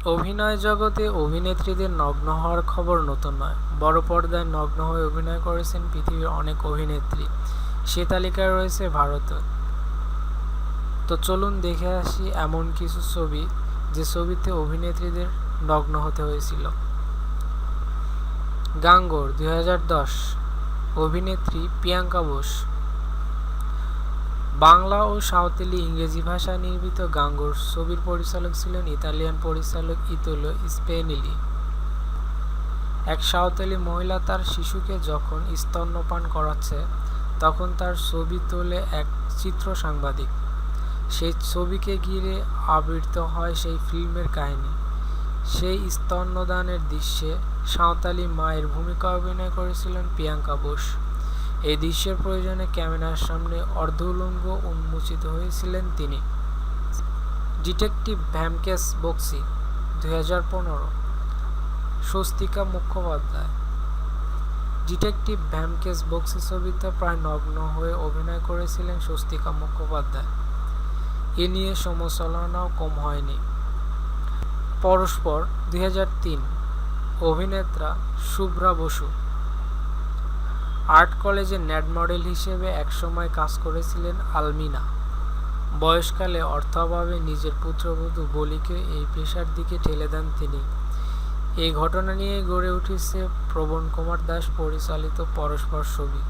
অভিনয় জগতে অভিনেত্রীদের নগ্ন হওয়ার খবর নতুন নয়। বড় পর্দায় নগ্ন হয়ে অভিনয় করেছেন পৃথিবীর অনেক অভিনেত্রী। সে তালিকায় রয়েছে ভারতও। তো চলুন দেখে আসি এমন কিছু ছবি যে ছবিতে অভিনেত্রীদের নগ্ন হতে হয়েছিল। গাঙ্গোর 2010। অভিনেত্রী প্রিয়াঙ্কা বোস। বাংলা ও সাঁওতালি ইংরেজি ভাষায় নির্মিত গাঙ্গোর ছবির পরিচালক ছিলেন ইতালিয়ান পরিচালক ইতোলো স্পেনেলি। এক সাঁওতালি মহিলা তার শিশুকে যখন স্তন্যপান করাচ্ছে তখন তার ছবি তোলে এক চিত্র সাংবাদিক। সেই ছবিকে ঘিরে আবৃত হয় সেই ফিল্মের কাহিনী। সেই স্তন্যদানের দৃশ্যে সাঁওতালি মায়ের ভূমিকায় অভিনয় করেছিলেন প্রিয়াঙ্কা বোস। এই দৃশ্যের প্রয়োজনে ক্যামেরার সামনে অর্ধউলঙ্গ উন্মোচিত হয়েছিলেন তিনি। ডিটেকটিভ ব্যোমকেশ বক্সি 2015। স্বস্তিকা মুখোপাধ্যায়। ডিটেকটিভ ব্যোমকেশ বক্সি ছবিতে প্রায় নগ্ন হয়ে অভিনয় করেছিলেন স্বস্তিকা মুখোপাধ্যায়। এ নিয়ে সমালোচনাও কম হয়নি। পরস্পর 2003। অভিনেত্রা শুভ্রা বসু। আর্ট কলেজে ন্যাড মডেল হিসেবে একসময় কাজ করেছিলেন আলমিনা। বয়সকালে অর্থাভাবে নিজের পুত্রবধূ বলিকে এই পেশার দিকে ঠেলে দেন তিনি। এই ঘটনা নিয়ে গড়ে উঠেছে প্রবণ কুমার দাস পরিচালিত পরস্পর ছবি।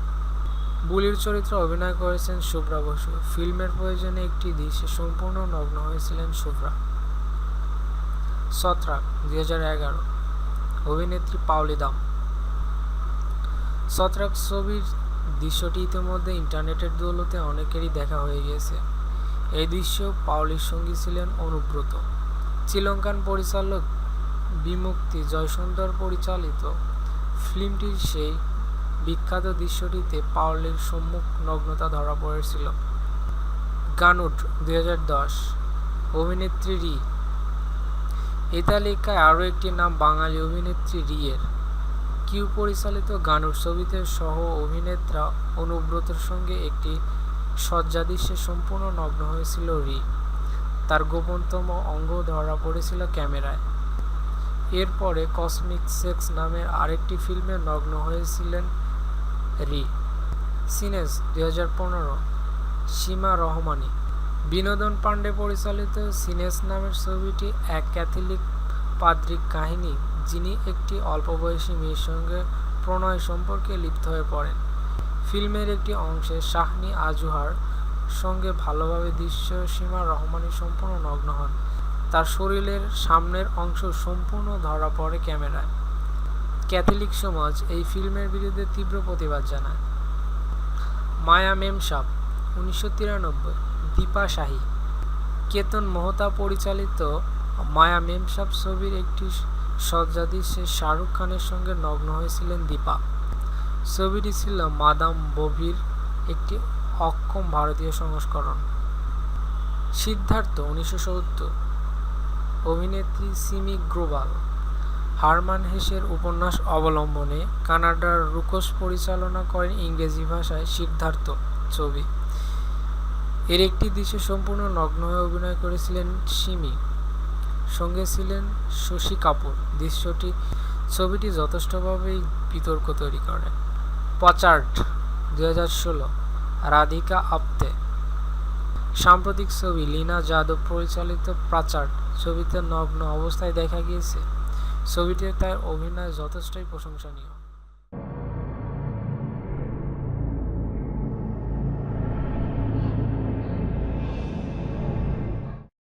বুলির চরিত্রে অভিনয় করেছেন শুভ্রা বসু। ফিল্মের প্রয়োজনে একটি দৃশ্যে সম্পূর্ণ নগ্ন হয়েছিলেন শুভ্রা। ছত্রাক 2011। অভিনেত্রী পাওলি দাম। ছত্রাক ছবির দৃশ্যটি ইতিমধ্যে ইন্টারনেটের দৌলতে অনেকেরই দেখা হয়ে গেছে। এই দৃশ্য পাওলির সঙ্গী ছিলেন অনুব্রত। শ্রীলঙ্কান পরিচালক বিমুক্তি জয়সুন্দর পরিচালিত ফিল্মটির সেই বিখ্যাত দৃশ্যটিতে পাওলির সম্মুখ নগ্নতা ধরা পড়েছিল। গানুট 2010। অভিনেত্রী রি। এই তালিকায় আরও একটি নাম বাঙালি অভিনেত্রী রি-এর। কিউ পরিচালিত গানুট ছবিতে সহ অভিনেতা অনুব্রতর সঙ্গে একটি শয্যাদৃশ্যে সম্পূর্ণ নগ্ন হয়েছিল রি। তার গোপনতম অঙ্গ ধরা পড়েছিল ক্যামেরায়। এরপরে কসমিক সেক্স নামের আরেকটি ফিল্মে নগ্ন হয়েছিলেন রি। সিনেস 2015। সীমা রহমানি। বিনোদন পান্ডে পরিচালিত সিনেস নামের ছবিটি এক ক্যাথলিক পাদ্রীর কাহিনী, যিনি একটি অল্পবয়সী মেয়ের সঙ্গে প্রণয় সম্পর্কে লিপ্ত হয়ে পড়েন। ফিল্মের একটি অংশে শাহনি আজুহার সঙ্গে ভালোভাবে দৃশ্য সীমা রহমানি সম্পূর্ণ নগ্ন হন। তার শরীরের সামনের অংশ সম্পূর্ণ ধরা পড়ে ক্যামেরায়। ক্যাথলিক সমাজ এই ফিল্মের বিরুদ্ধে তীব্র প্রতিবাদ জানায়। মায়া মেমসাব 1993। দীপা শাহী। কেতন মেহতা পরিচালিত মায়া মেমসাব ছবির একটি শয্যাদৃশ্যে শাহরুখ খানের সঙ্গে নগ্ন হয়েছিলেন দীপা। ছবিটি ছিল মাদাম বভির একটি অক্ষম ভারতীয় সংস্করণ। সিদ্ধার্থ 1970। অভিনেত্রী সিমি গ্রোভার। হারমান হেসের উপন্যাস অবলম্বনে কানাডার রুকস পরিচালনা করেন ইংরেজি ভাষায় সিদ্ধার্থ ছবি। এর একটি দৃশ্যে সম্পূর্ণ নগ্ন হয়ে অভিনয় করেছিলেন সিমি। সঙ্গে ছিলেন শশী কাপুর। ছবিটি যথেষ্টভাবেই বিতর্ক তৈরি করে। পাচার্ড 2016। রাধিকা আপ্তে। সাম্প্রতিক ছবি লীনা যাদব পরিচালিত পাচার্ড ছবিতে নগ্ন অবস্থায় দেখা গিয়েছে। ছবিটিতে তার অভিনয় যথেষ্টই প্রশংসনীয়।